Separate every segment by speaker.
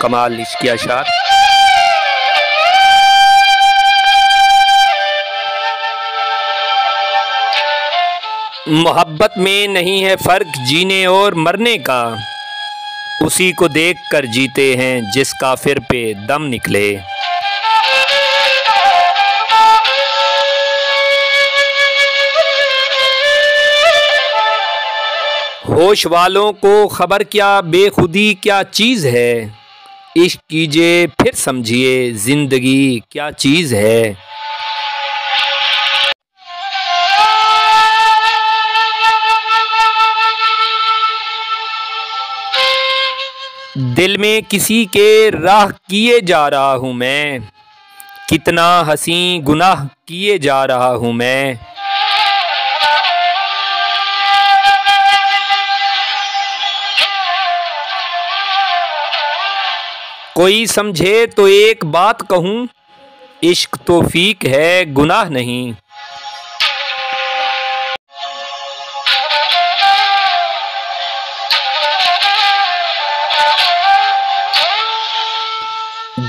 Speaker 1: कमाल इश्क़ अशार। मोहब्बत में नहीं है फ़र्क जीने और मरने का, उसी को देख कर जीते हैं जिस काफिर पे दम निकले। होश वालों को खबर क्या बेखुदी क्या चीज़ है, इश्क कीजिए फिर समझिए ज़िंदगी क्या चीज़ है। दिल में किसी के राह किए जा रहा हूँ मैं, कितना हसी गुनाह किए जा रहा हूँ मैं। कोई समझे तो एक बात कहूँ, इश्क तौफीक है गुनाह नहीं।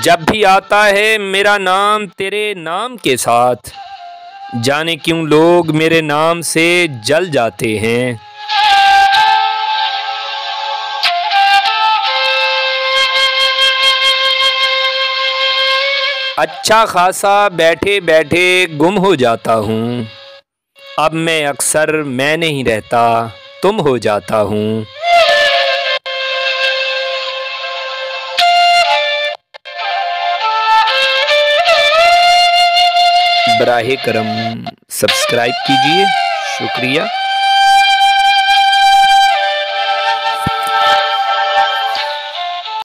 Speaker 1: जब भी आता है मेरा नाम तेरे नाम के साथ, जाने क्यों लोग मेरे नाम से जल जाते हैं। अच्छा खासा बैठे बैठे गुम हो जाता हूँ, अब मैं अक्सर मैं नहीं रहता तुम हो जाता हूँ। बराहे करम सब्सक्राइब कीजिए, शुक्रिया।